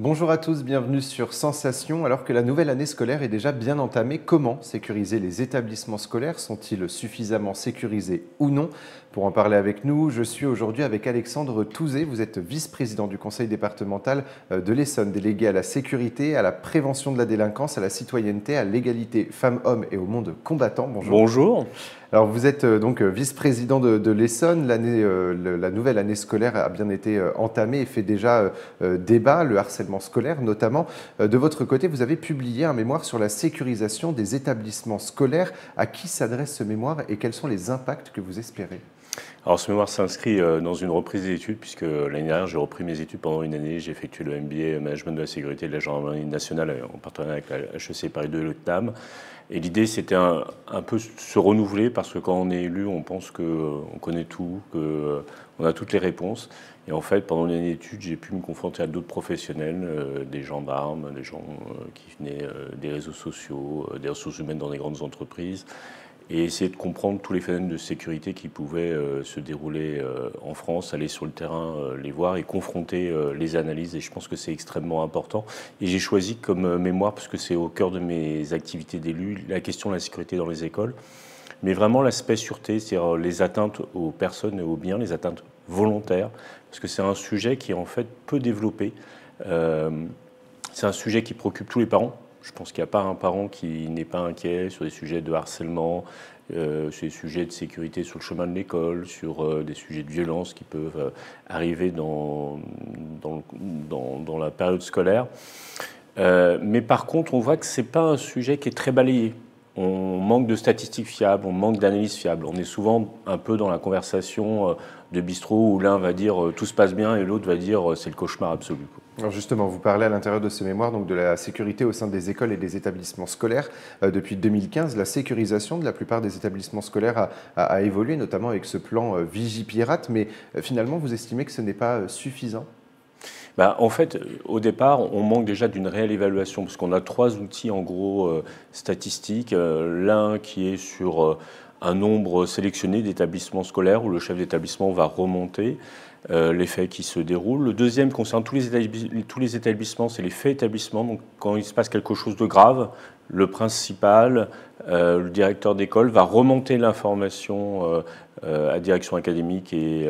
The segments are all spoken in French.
Bonjour à tous, bienvenue sur Sensation. Alors que la nouvelle année scolaire est déjà bien entamée, comment sécuriser les établissements scolaires? Sont-ils suffisamment sécurisés ou non? Pour en parler avec nous, je suis aujourd'hui avec Alexandre Touzé. Vous êtes vice-président du conseil départemental de l'Essonne, délégué à la sécurité, à la prévention de la délinquance, à la citoyenneté, à l'égalité femmes-hommes et au monde combattant. Bonjour. Bonjour. Alors vous êtes donc vice-président de l'Essonne. La nouvelle année scolaire a bien été entamée et fait déjà débat, le harcèlement scolaire notamment. De votre côté, vous avez publié un mémoire sur la sécurisation des établissements scolaires. À qui s'adresse ce mémoire et quels sont les impacts que vous espérez? Alors ce mémoire s'inscrit dans une reprise des études puisque l'année dernière j'ai repris mes études pendant une année. J'ai effectué le MBA Management de la sécurité de la gendarmerie nationale en partenariat avec la HEC Paris 2 et le CNAM. Et l'idée c'était un peu se renouveler parce que quand on est élu on pense qu'on connaît tout, qu'on a toutes les réponses. Et en fait pendant l'année d'études j'ai pu me confronter à d'autres professionnels, des gendarmes, des gens qui venaient des réseaux sociaux, des ressources humaines dans des grandes entreprises, et essayer de comprendre tous les phénomènes de sécurité qui pouvaient se dérouler en France, aller sur le terrain, les voir et confronter les analyses. Et je pense que c'est extrêmement important. Et j'ai choisi comme mémoire, parce que c'est au cœur de mes activités d'élu, la question de la sécurité dans les écoles, mais vraiment l'aspect sûreté, c'est-à-dire les atteintes aux personnes et aux biens, les atteintes volontaires, parce que c'est un sujet qui est en fait peu développé. C'est un sujet qui préoccupe tous les parents. Je pense qu'il n'y a pas un parent qui n'est pas inquiet sur des sujets de harcèlement, sur des sujets de sécurité sur le chemin de l'école, sur des sujets de violence qui peuvent arriver dans la période scolaire. Mais par contre, on voit que ce n'est pas un sujet qui est très balayé. On manque de statistiques fiables, on manque d'analyses fiables. On est souvent un peu dans la conversation de bistrot où l'un va dire tout se passe bien et l'autre va dire c'est le cauchemar absolu. Alors justement, vous parlez à l'intérieur de ce mémoire donc de la sécurité au sein des écoles et des établissements scolaires. Depuis 2015, la sécurisation de la plupart des établissements scolaires a évolué, notamment avec ce plan Vigipirate. Mais finalement, vous estimez que ce n'est pas suffisant? En fait, au départ, on manque déjà d'une réelle évaluation, parce qu'on a trois outils en gros statistiques. L'un qui est sur un nombre sélectionné d'établissements scolaires où le chef d'établissement va remonter les faits qui se déroulent. Le deuxième concerne tous les établissements, c'est les faits établissements. Donc quand il se passe quelque chose de grave, le principal, le directeur d'école va remonter l'information à la direction académique et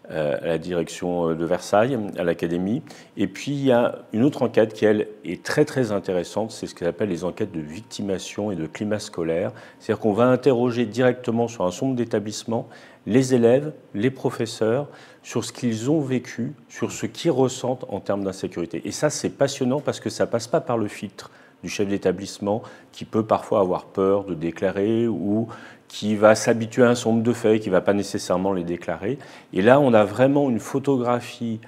à la direction de Versailles, à l'académie. Et puis il y a une autre enquête qui, elle, est très très intéressante, c'est ce qu'on appelle les enquêtes de victimation et de climat scolaire. C'est-à-dire qu'on va interroger directement sur un certain nombre d'établissements les élèves, les professeurs, sur ce qu'ils ont vécu, sur ce qu'ils ressentent en termes d'insécurité. Et ça, c'est passionnant parce que ça ne passe pas par le filtre du chef d'établissement qui peut parfois avoir peur de déclarer ou qui va s'habituer à un certain nombre de faits, qui ne va pas nécessairement les déclarer. Et là, on a vraiment une photographie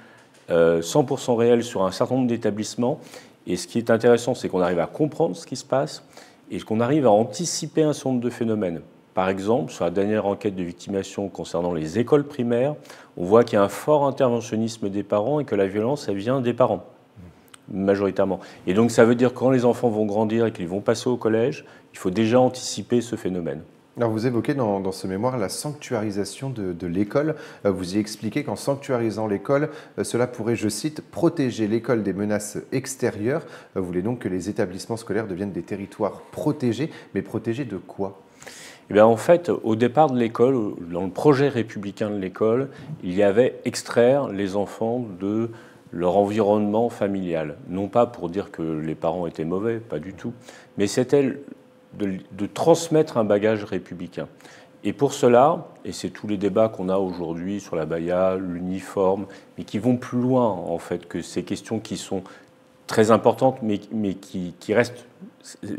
100% réelle sur un certain nombre d'établissements. Et ce qui est intéressant, c'est qu'on arrive à comprendre ce qui se passe et qu'on arrive à anticiper un certain nombre de phénomènes. Par exemple, sur la dernière enquête de victimation concernant les écoles primaires, on voit qu'il y a un fort interventionnisme des parents et que la violence, elle vient des parents, majoritairement. Et donc ça veut dire que quand les enfants vont grandir et qu'ils vont passer au collège, il faut déjà anticiper ce phénomène. Alors vous évoquez dans ce mémoire la sanctuarisation de l'école. Vous y expliquez qu'en sanctuarisant l'école, cela pourrait, je cite, protéger l'école des menaces extérieures. Vous voulez donc que les établissements scolaires deviennent des territoires protégés, mais protégés de quoi? Eh bien, en fait, au départ de l'école, dans le projet républicain de l'école, il y avait extraire les enfants de leur environnement familial. Non pas pour dire que les parents étaient mauvais, pas du tout, mais c'était de transmettre un bagage républicain. Et pour cela, et c'est tous les débats qu'on a aujourd'hui sur la baya, l'uniforme, mais qui vont plus loin en fait que ces questions qui sont très importantes, mais qui restent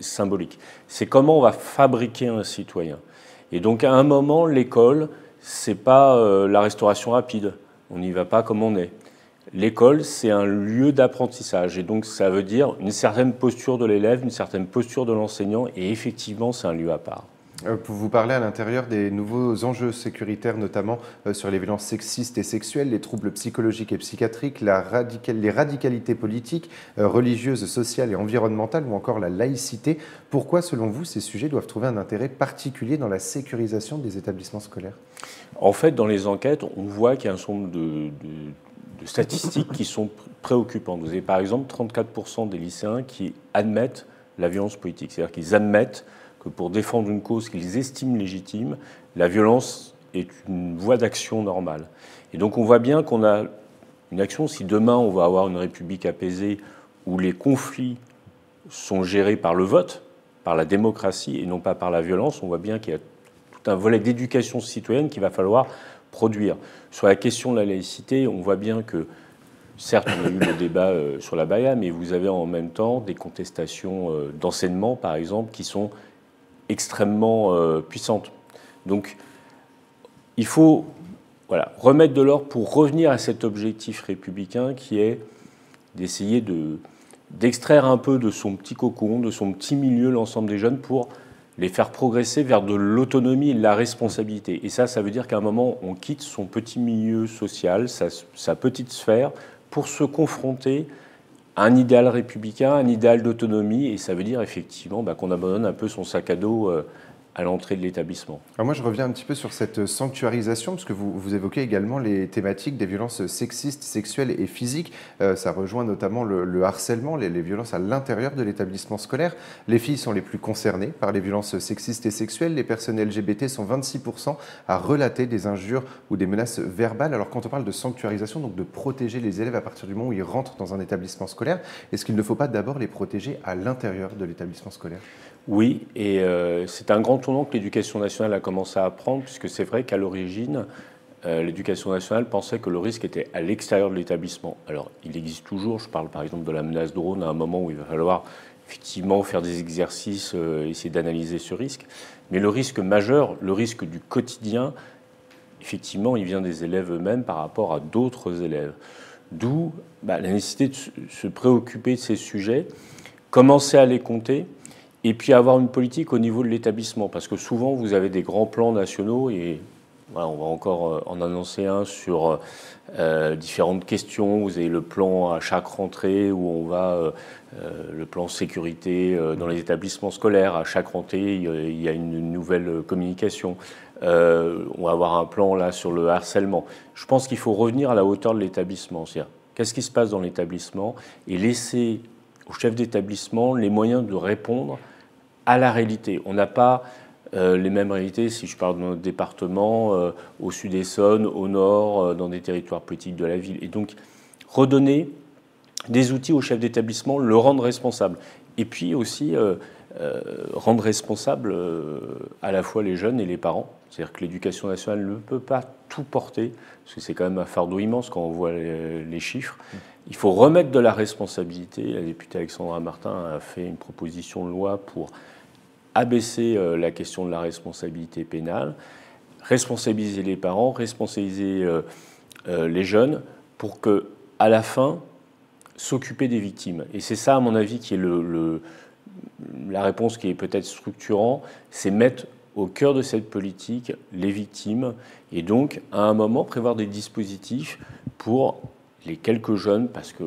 symboliques. C'est comment on va fabriquer un citoyen. Et donc à un moment, l'école, c'est pas la restauration rapide. On n'y va pas comme on est. L'école, c'est un lieu d'apprentissage. Et donc ça veut dire une certaine posture de l'élève, une certaine posture de l'enseignant. Et effectivement, c'est un lieu à part. Vous parlez à l'intérieur des nouveaux enjeux sécuritaires, notamment sur les violences sexistes et sexuelles, les troubles psychologiques et psychiatriques, les radicalités politiques, religieuses, sociales et environnementales, ou encore la laïcité. Pourquoi, selon vous, ces sujets doivent trouver un intérêt particulier dans la sécurisation des établissements scolaires? En fait, dans les enquêtes, on voit qu'il y a un certain nombre statistiques qui sont préoccupantes. Vous avez par exemple 34% des lycéens qui admettent la violence politique. C'est-à-dire qu'ils admettent que pour défendre une cause qu'ils estiment légitime, la violence est une voie d'action normale. Et donc on voit bien qu'on a une action, si demain on va avoir une république apaisée où les conflits sont gérés par le vote, par la démocratie et non pas par la violence, on voit bien qu'il y a tout un volet d'éducation citoyenne qu'il va falloir produire. Sur la question de la laïcité, on voit bien que, certes, on a eu le débat sur la baya, mais vous avez en même temps des contestations d'enseignement, par exemple, qui sont extrêmement puissantes. Donc, il faut remettre de l'ordre pour revenir à cet objectif républicain qui est d'essayer d'extraire un peu de son petit cocon, de son petit milieu, l'ensemble des jeunes pour les faire progresser vers de l'autonomie et de la responsabilité. Et ça veut dire qu'à un moment, on quitte son petit milieu social, sa petite sphère, pour se confronter à un idéal républicain, un idéal d'autonomie. Et ça veut dire effectivement qu'on abandonne un peu son sac à dos à l'entrée de l'établissement. Alors moi, je reviens un petit peu sur cette sanctuarisation, parce que vous évoquez également les thématiques des violences sexistes, sexuelles et physiques. Ça rejoint notamment le harcèlement, les violences à l'intérieur de l'établissement scolaire. Les filles sont les plus concernées par les violences sexistes et sexuelles. Les personnes LGBT sont 26% à relater des injures ou des menaces verbales. Alors quand on parle de sanctuarisation, donc de protéger les élèves à partir du moment où ils rentrent dans un établissement scolaire, est-ce qu'il ne faut pas d'abord les protéger à l'intérieur de l'établissement scolaire ? Oui, et c'est un grand tournant que l'éducation nationale a commencé à prendre, puisque c'est vrai qu'à l'origine, l'éducation nationale pensait que le risque était à l'extérieur de l'établissement. Alors, il existe toujours, je parle par exemple de la menace drone, à un moment où il va falloir effectivement faire des exercices, essayer d'analyser ce risque. Mais le risque majeur, le risque du quotidien, effectivement, il vient des élèves eux-mêmes par rapport à d'autres élèves. D'où la nécessité de se préoccuper de ces sujets, commencer à les compter, et puis avoir une politique au niveau de l'établissement. Parce que souvent, vous avez des grands plans nationaux, et voilà, on va encore en annoncer un sur différentes questions. Vous avez le plan à chaque rentrée où on va, le plan sécurité dans les établissements scolaires. À chaque rentrée, il y a une nouvelle communication. On va avoir un plan là sur le harcèlement. Je pense qu'il faut revenir à la hauteur de l'établissement. C'est-à-dire, qu'est-ce qui se passe dans l'établissement et laisser au chef d'établissement les moyens de répondre à la réalité. On n'a pas les mêmes réalités, si je parle de notre département, au sud Essonne, au nord, dans des territoires politiques de la ville. Et donc, redonner des outils au chef d'établissement, le rendre responsable. Et puis aussi, rendre responsable à la fois les jeunes et les parents. C'est-à-dire que l'éducation nationale ne peut pas tout porter, parce que c'est quand même un fardeau immense quand on voit les chiffres. Il faut remettre de la responsabilité. La députée Alexandra Martin a fait une proposition de loi pour abaisser la question de la responsabilité pénale, responsabiliser les parents, responsabiliser les jeunes pour que, à la fin, s'occuper des victimes. Et c'est ça, à mon avis, qui est la réponse qui est peut-être structurante, c'est mettre au cœur de cette politique les victimes et donc, à un moment, prévoir des dispositifs pour les quelques jeunes, parce qu'il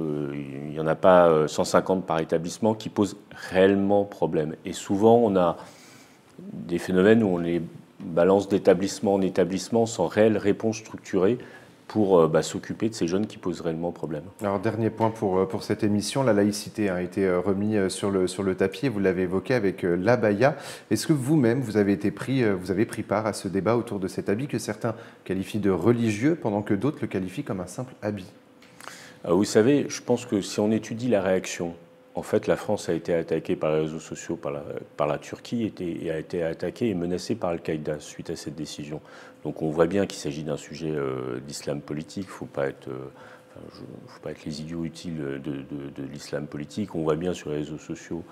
n'y en a pas 150 par établissement, qui posent réellement problème. Et souvent, on a des phénomènes où on les balance d'établissement en établissement sans réelle réponse structurée pour s'occuper de ces jeunes qui posent réellement problème. Alors, dernier point pour cette émission, la laïcité a été remise sur le tapis, vous l'avez évoqué avec l'abaya. Est-ce que vous-même, vous avez pris part à ce débat autour de cet habit que certains qualifient de religieux, pendant que d'autres le qualifient comme un simple habit ? Vous savez, je pense que si on étudie la réaction, en fait, la France a été attaquée par les réseaux sociaux, par la Turquie, et a été attaquée et menacée par Al-Qaïda suite à cette décision. Donc on voit bien qu'il s'agit d'un sujet d'islam politique. Il ne faut pas être les idiots utiles de l'islam politique. On voit bien sur les réseaux sociaux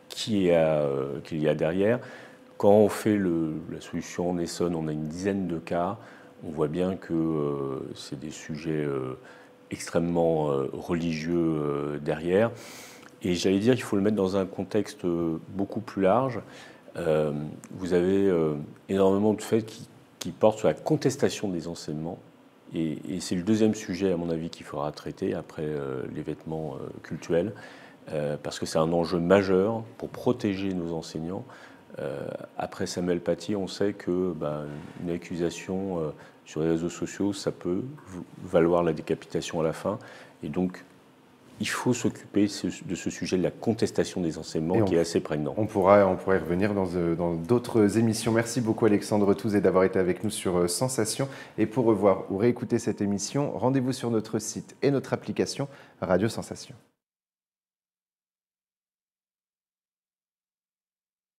qu'il y a derrière. Quand on fait la solution en Essonne, on a une dizaine de cas. On voit bien que c'est des sujets extrêmement religieux derrière. Et j'allais dire qu'il faut le mettre dans un contexte beaucoup plus large. Vous avez énormément de faits qui portent sur la contestation des enseignements. Et c'est le deuxième sujet, à mon avis, qu'il faudra traiter après les vêtements cultuels, parce que c'est un enjeu majeur pour protéger nos enseignants. Après Samuel Paty, on sait que une accusation sur les réseaux sociaux, ça peut valoir la décapitation à la fin. Et donc, il faut s'occuper de ce sujet de la contestation des enseignements qui est assez prégnant. On pourra y revenir dans d'autres émissions. Merci beaucoup Alexandre Touzé d'avoir été avec nous sur Sensation. Et pour revoir ou réécouter cette émission, rendez-vous sur notre site et notre application Radio Sensation.